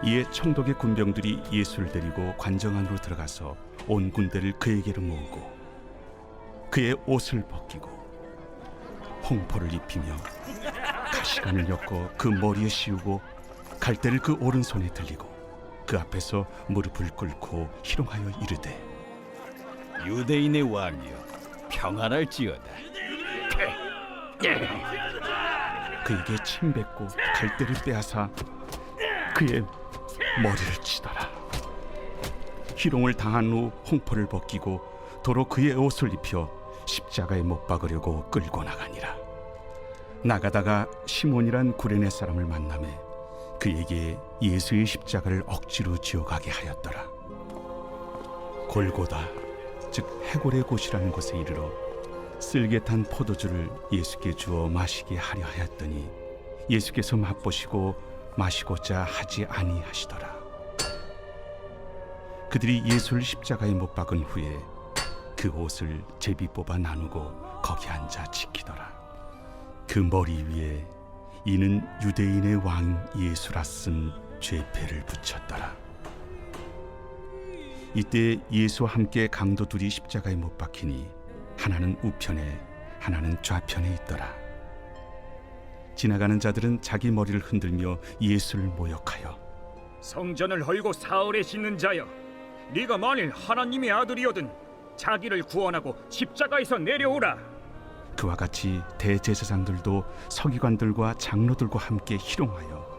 이에 청독의 군병들이 예수를 데리고 관정 안으로 들어가서 온 군대를 그에게로 모으고 그의 옷을 벗기고 홍포를 입히며 가시관을 엮어 그 머리에 씌우고 갈대를 그 오른손에 들리고 그 앞에서 무릎을 꿇고 희롱하여 이르되 유대인의 왕이여 평안할지어다. 그에게 침뱉고 갈대를 빼앗아 그의 머리를 치더라. 희롱을 당한 후 홍포를 벗기고 도로 그의 옷을 입혀 십자가에 못 박으려고 끌고 나가니라. 나가다가 시몬이란 구레네 사람을 만나매 그에게 예수의 십자가를 억지로 지어가게 하였더라. 골고다 즉 해골의 곳이라는 곳에 이르러 쓸개 탄 포도주를 예수께 주어 마시게 하려 하였더니 예수께서 맛보시고 마시고자 하지 아니하시더라. 그들이 예수를 십자가에 못 박은 후에 그 옷을 제비 뽑아 나누고 거기 앉아 지키더라. 그 머리 위에 이는 유대인의 왕 예수라 쓴 죄패를 붙였더라. 이때 예수와 함께 강도 둘이 십자가에 못 박히니 하나는 우편에 하나는 좌편에 있더라. 지나가는 자들은 자기 머리를 흔들며 예수를 모욕하여 성전을 헐고 사흘에 짓는 자여, 네가 만일 하나님의 아들이거든 자기를 구원하고 십자가에서 내려오라. 그와 같이 대제사장들도 서기관들과 장로들과 함께 희롱하여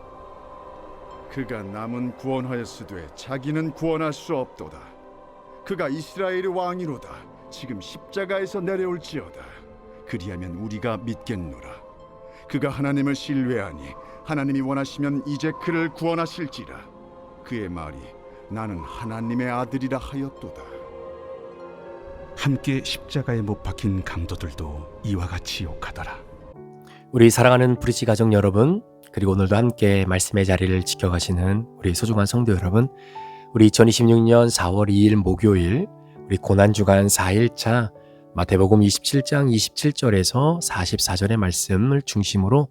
그가 남은 구원하였으되 자기는 구원할 수 없도다. 그가 이스라엘의 왕이로다. 지금 십자가에서 내려올지어다. 그리하면 우리가 믿겠노라. 그가 하나님을 신뢰하니 하나님이 원하시면 이제 그를 구원하실지라. 그의 말이 나는 하나님의 아들이라 하였도다. 함께 십자가에 못 박힌 강도들도 이와 같이 욕하더라. 우리 사랑하는 브릿지 가족 여러분, 그리고 오늘도 함께 말씀의 자리를 지켜가시는 우리 소중한 성도 여러분, 우리 2026년 4월 2일 목요일 우리 고난주간 4일차 마태복음 27장 27절에서 44절의 말씀을 중심으로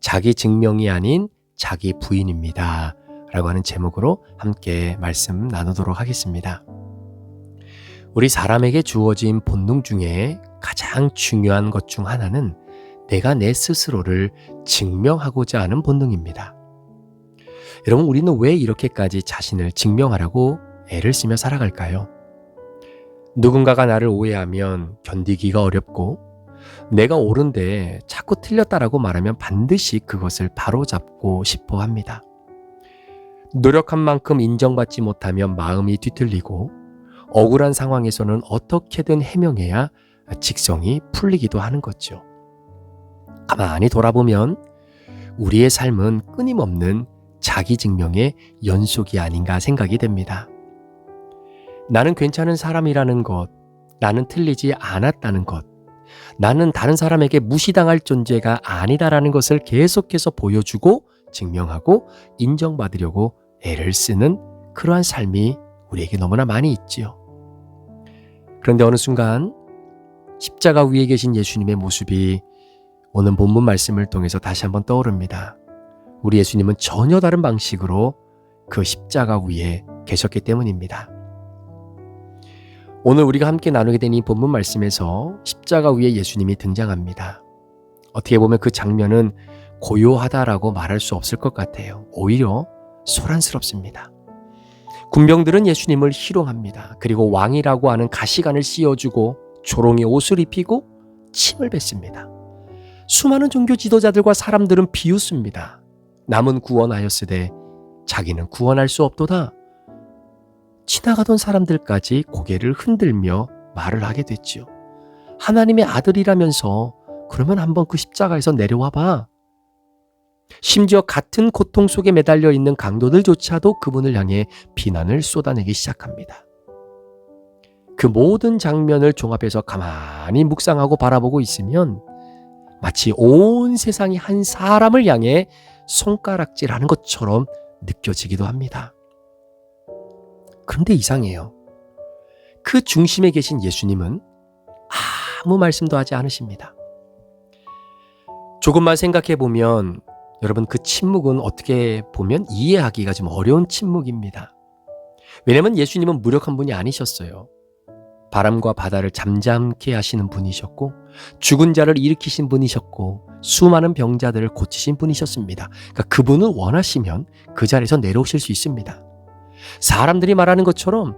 자기 증명이 아닌 자기 부인입니다 라고 하는 제목으로 함께 말씀 나누도록 하겠습니다. 우리 사람에게 주어진 본능 중에 가장 중요한 것 중 하나는 내가 내 스스로를 증명하고자 하는 본능입니다. 여러분, 우리는 왜 이렇게까지 자신을 증명하라고 애를 쓰며 살아갈까요? 누군가가 나를 오해하면 견디기가 어렵고 내가 옳은데 자꾸 틀렸다라고 말하면 반드시 그것을 바로잡고 싶어 합니다. 노력한 만큼 인정받지 못하면 마음이 뒤틀리고 억울한 상황에서는 어떻게든 해명해야 직성이 풀리기도 하는 거죠. 가만히 돌아보면 우리의 삶은 끊임없는 자기 증명의 연속이 아닌가 생각이 됩니다. 나는 괜찮은 사람이라는 것, 나는 틀리지 않았다는 것, 나는 다른 사람에게 무시당할 존재가 아니다라는 것을 계속해서 보여주고 증명하고 인정받으려고 애를 쓰는 그러한 삶이 우리에게 너무나 많이 있지요. 그런데 어느 순간 십자가 위에 계신 예수님의 모습이 오늘 본문 말씀을 통해서 다시 한번 떠오릅니다. 우리 예수님은 전혀 다른 방식으로 그 십자가 위에 계셨기 때문입니다. 오늘 우리가 함께 나누게 된 이 본문 말씀에서 십자가 위에 예수님이 등장합니다. 어떻게 보면 그 장면은 고요하다라고 말할 수 없을 것 같아요. 오히려 소란스럽습니다. 군병들은 예수님을 희롱합니다. 그리고 왕이라고 하는 가시관을 씌워주고 조롱의 옷을 입히고 침을 뱉습니다. 수많은 종교 지도자들과 사람들은 비웃습니다. 남은 구원하였으되 자기는 구원할 수 없도다. 지나가던 사람들까지 고개를 흔들며 말을 하게 됐지요. 하나님의 아들이라면서 그러면 한번 그 십자가에서 내려와 봐. 심지어 같은 고통 속에 매달려 있는 강도들조차도 그분을 향해 비난을 쏟아내기 시작합니다. 그 모든 장면을 종합해서 가만히 묵상하고 바라보고 있으면 마치 온 세상이 한 사람을 향해 손가락질하는 것처럼 느껴지기도 합니다. 그런데 이상해요. 그 중심에 계신 예수님은 아무 말씀도 하지 않으십니다. 조금만 생각해 보면 여러분, 그 침묵은 어떻게 보면 이해하기가 좀 어려운 침묵입니다. 왜냐하면 예수님은 무력한 분이 아니셨어요. 바람과 바다를 잠잠케 하시는 분이셨고, 죽은 자를 일으키신 분이셨고, 수많은 병자들을 고치신 분이셨습니다. 그러니까 그분을 원하시면 그 자리에서 내려오실 수 있습니다. 사람들이 말하는 것처럼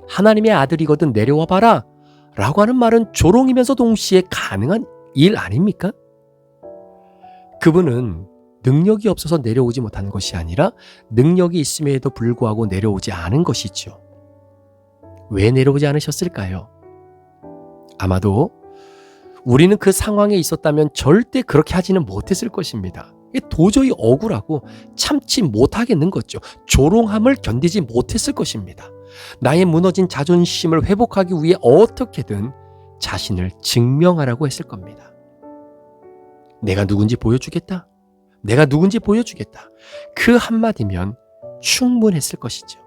하나님의 아들이거든 내려와 봐라 라고 하는 말은 조롱이면서 동시에 가능한 일 아닙니까? 그분은 능력이 없어서 내려오지 못한 것이 아니라 능력이 있음에도 불구하고 내려오지 않은 것이죠. 왜 내려오지 않으셨을까요? 아마도 우리는 그 상황에 있었다면 절대 그렇게 하지는 못했을 것입니다. 도저히 억울하고 참지 못하겠는 거죠. 조롱함을 견디지 못했을 것입니다. 나의 무너진 자존심을 회복하기 위해 어떻게든 자신을 증명하라고 했을 겁니다. 내가 누군지 보여주겠다. 내가 누군지 보여주겠다. 그 한마디면 충분했을 것이죠.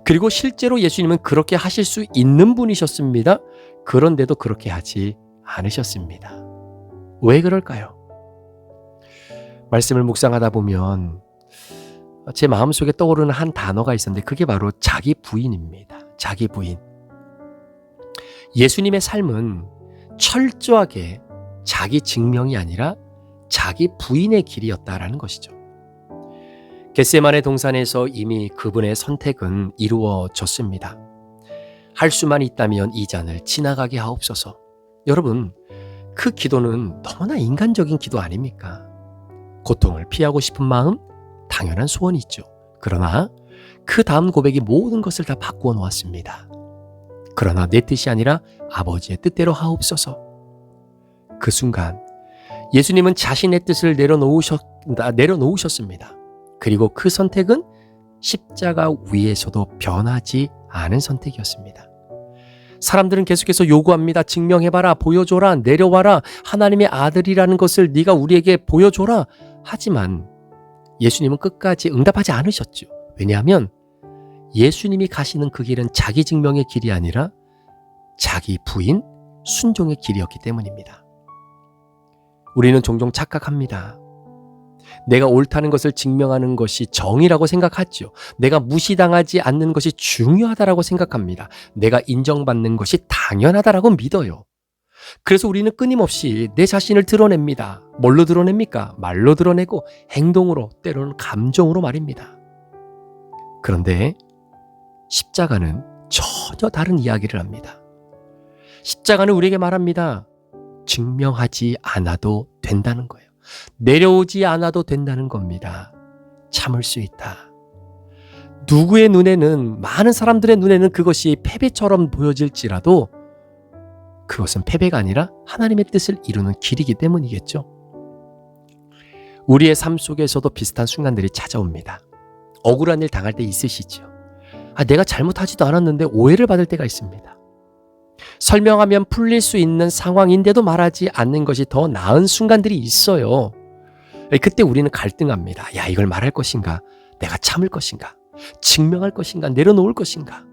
그리고 실제로 예수님은 그렇게 하실 수 있는 분이셨습니다. 그런데도 그렇게 하지 않으셨습니다. 왜 그럴까요? 말씀을 묵상하다 보면 제 마음속에 떠오르는 한 단어가 있었는데 그게 바로 자기 부인입니다. 자기 부인. 예수님의 삶은 철저하게 자기 증명이 아니라 자기 부인의 길이었다라는 것이죠. 겟세마네 동산에서 이미 그분의 선택은 이루어졌습니다. 할 수만 있다면 이 잔을 지나가게 하옵소서. 여러분, 그 기도는 너무나 인간적인 기도 아닙니까? 고통을 피하고 싶은 마음, 당연한 소원이 있죠. 그러나 그 다음 고백이 모든 것을 다 바꾸어 놓았습니다. 그러나 내 뜻이 아니라 아버지의 뜻대로 하옵소서. 그 순간 예수님은 자신의 뜻을 내려놓으셨습니다. 그리고 그 선택은 십자가 위에서도 변하지 않은 선택이었습니다. 사람들은 계속해서 요구합니다. 증명해봐라, 보여줘라, 내려와라, 하나님의 아들이라는 것을 네가 우리에게 보여줘라. 하지만 예수님은 끝까지 응답하지 않으셨죠. 왜냐하면 예수님이 가시는 그 길은 자기 증명의 길이 아니라 자기 부인 순종의 길이었기 때문입니다. 우리는 종종 착각합니다. 내가 옳다는 것을 증명하는 것이 정의라고 생각하죠. 내가 무시당하지 않는 것이 중요하다라고 생각합니다. 내가 인정받는 것이 당연하다라고 믿어요. 그래서 우리는 끊임없이 내 자신을 드러냅니다. 뭘로 드러냅니까? 말로 드러내고 행동으로, 때로는 감정으로 말입니다. 그런데 십자가는 전혀 다른 이야기를 합니다. 십자가는 우리에게 말합니다. 증명하지 않아도 된다는 거예요. 내려오지 않아도 된다는 겁니다. 참을 수 있다. 누구의 눈에는, 많은 사람들의 눈에는 그것이 패배처럼 보여질지라도 그것은 패배가 아니라 하나님의 뜻을 이루는 길이기 때문이겠죠. 우리의 삶 속에서도 비슷한 순간들이 찾아옵니다. 억울한 일 당할 때 있으시죠. 내가 잘못하지도 않았는데 오해를 받을 때가 있습니다. 설명하면 풀릴 수 있는 상황인데도 말하지 않는 것이 더 나은 순간들이 있어요. 그때 우리는 갈등합니다. 야, 이걸 말할 것인가? 내가 참을 것인가? 증명할 것인가? 내려놓을 것인가?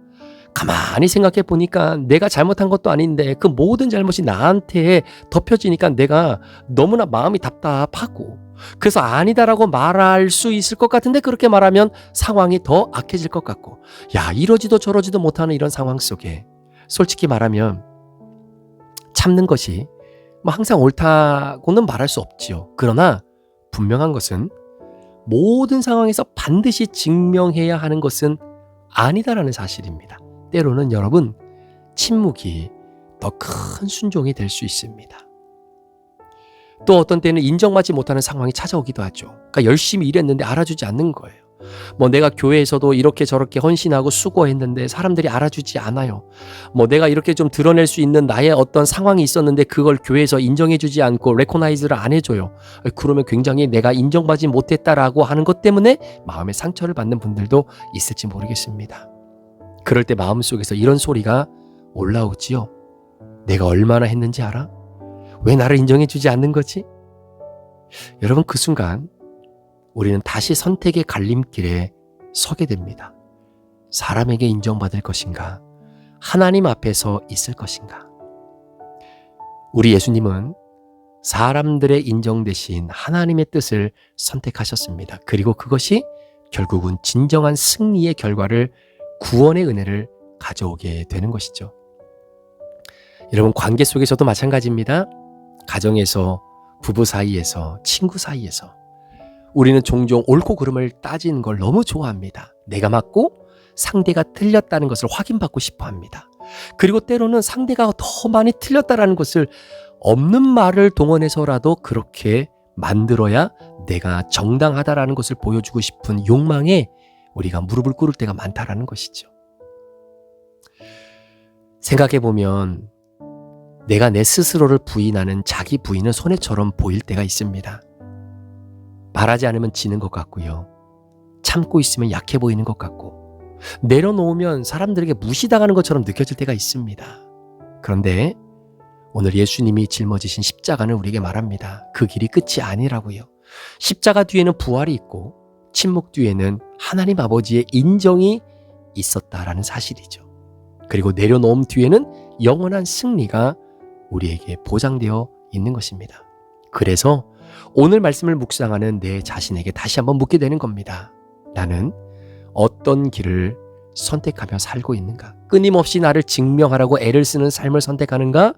가만히 생각해 보니까 내가 잘못한 것도 아닌데 그 모든 잘못이 나한테 덮여지니까 내가 너무나 마음이 답답하고, 그래서 아니다라고 말할 수 있을 것 같은데 그렇게 말하면 상황이 더 악해질 것 같고, 야, 이러지도 저러지도 못하는 이런 상황 속에 솔직히 말하면 참는 것이 항상 옳다고는 말할 수 없지요. 그러나 분명한 것은 모든 상황에서 반드시 증명해야 하는 것은 아니다라는 사실입니다. 때로는 여러분, 침묵이 더 큰 순종이 될 수 있습니다. 또 어떤 때는 인정받지 못하는 상황이 찾아오기도 하죠. 그러니까 열심히 일했는데 알아주지 않는 거예요. 내가 교회에서도 이렇게 저렇게 헌신하고 수고했는데 사람들이 알아주지 않아요. 내가 이렇게 좀 드러낼 수 있는 나의 어떤 상황이 있었는데 그걸 교회에서 인정해주지 않고 레코나이즈를 안 해줘요. 그러면 굉장히 내가 인정받지 못했다라고 하는 것 때문에 마음의 상처를 받는 분들도 있을지 모르겠습니다. 그럴 때 마음속에서 이런 소리가 올라오지요. 내가 얼마나 했는지 알아? 왜 나를 인정해주지 않는 거지? 여러분, 그 순간 우리는 다시 선택의 갈림길에 서게 됩니다. 사람에게 인정받을 것인가? 하나님 앞에서 있을 것인가? 우리 예수님은 사람들의 인정 대신 하나님의 뜻을 선택하셨습니다. 그리고 그것이 결국은 진정한 승리의 결과를, 구원의 은혜를 가져오게 되는 것이죠. 여러분, 관계 속에서도 마찬가지입니다. 가정에서, 부부 사이에서, 친구 사이에서 우리는 종종 옳고 그름을 따지는 걸 너무 좋아합니다. 내가 맞고 상대가 틀렸다는 것을 확인받고 싶어 합니다. 그리고 때로는 상대가 더 많이 틀렸다라는 것을 없는 말을 동원해서라도 그렇게 만들어야 내가 정당하다라는 것을 보여주고 싶은 욕망에 우리가 무릎을 꿇을 때가 많다라는 것이죠. 생각해보면 내가 내 스스로를 부인하는 자기 부인은 손해처럼 보일 때가 있습니다. 말하지 않으면 지는 것 같고요. 참고 있으면 약해 보이는 것 같고, 내려놓으면 사람들에게 무시당하는 것처럼 느껴질 때가 있습니다. 그런데 오늘 예수님이 짊어지신 십자가는 우리에게 말합니다. 그 길이 끝이 아니라고요. 십자가 뒤에는 부활이 있고 침묵 뒤에는 하나님 아버지의 인정이 있었다라는 사실이죠. 그리고 내려놓음 뒤에는 영원한 승리가 우리에게 보장되어 있는 것입니다. 그래서 오늘 말씀을 묵상하는 내 자신에게 다시 한번 묻게 되는 겁니다. 나는 어떤 길을 선택하며 살고 있는가? 끊임없이 나를 증명하라고 애를 쓰는 삶을 선택하는가?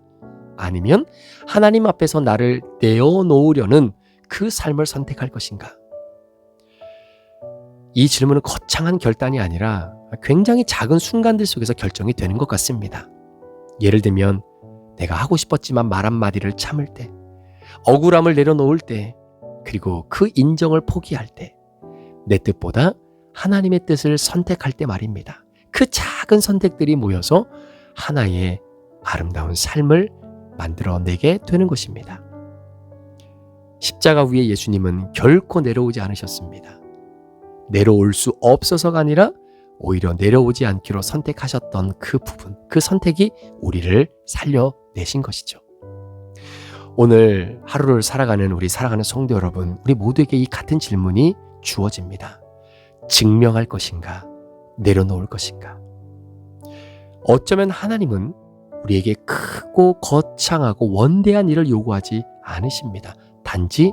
아니면 하나님 앞에서 나를 내어놓으려는 그 삶을 선택할 것인가? 이 질문은 거창한 결단이 아니라 굉장히 작은 순간들 속에서 결정이 되는 것 같습니다. 예를 들면 내가 하고 싶었지만 말 한마디를 참을 때, 억울함을 내려놓을 때, 그리고 그 인정을 포기할 때, 내 뜻보다 하나님의 뜻을 선택할 때 말입니다. 그 작은 선택들이 모여서 하나의 아름다운 삶을 만들어내게 되는 것입니다. 십자가 위에 예수님은 결코 내려오지 않으셨습니다. 내려올 수 없어서가 아니라 오히려 내려오지 않기로 선택하셨던 그 부분, 그 선택이 우리를 살려내신 것이죠. 오늘 하루를 살아가는 우리 사랑하는 성도 여러분, 우리 모두에게 이 같은 질문이 주어집니다. 증명할 것인가? 내려놓을 것인가? 어쩌면 하나님은 우리에게 크고 거창하고 원대한 일을 요구하지 않으십니다. 단지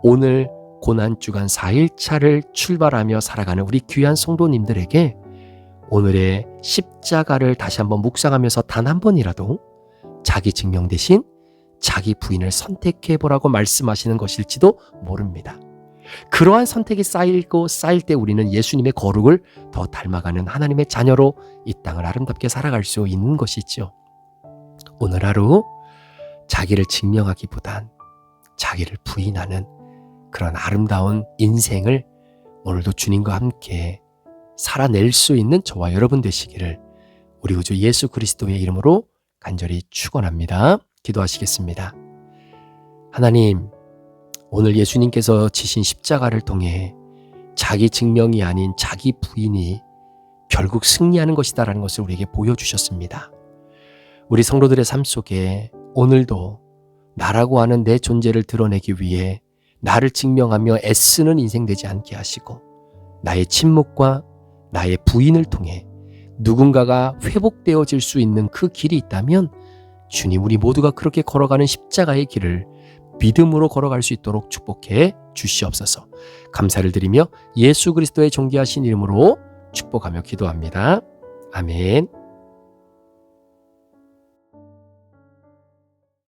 오늘 고난주간 4일차를 출발하며 살아가는 우리 귀한 성도님들에게 오늘의 십자가를 다시 한번 묵상하면서 단 한 번이라도 자기 증명 대신 자기 부인을 선택해보라고 말씀하시는 것일지도 모릅니다. 그러한 선택이 쌓이고 쌓일 때 우리는 예수님의 거룩을 더 닮아가는 하나님의 자녀로 이 땅을 아름답게 살아갈 수 있는 것이죠. 오늘 하루 자기를 증명하기보단 자기를 부인하는 그런 아름다운 인생을 오늘도 주님과 함께 살아낼 수 있는 저와 여러분 되시기를 우리 구주 예수 그리스도의 이름으로 간절히 축원합니다. 기도하시겠습니다. 하나님, 오늘 예수님께서 지신 십자가를 통해 자기 증명이 아닌 자기 부인이 결국 승리하는 것이다라는 것을 우리에게 보여주셨습니다. 우리 성도들의 삶 속에 오늘도 나라고 하는 내 존재를 드러내기 위해 나를 증명하며 애쓰는 인생 되지 않게 하시고, 나의 침묵과 나의 부인을 통해 누군가가 회복되어질 수 있는 그 길이 있다면 주님, 우리 모두가 그렇게 걸어가는 십자가의 길을 믿음으로 걸어갈 수 있도록 축복해 주시옵소서. 감사를 드리며 예수 그리스도의 존귀하신 이름으로 축복하며 기도합니다. 아멘.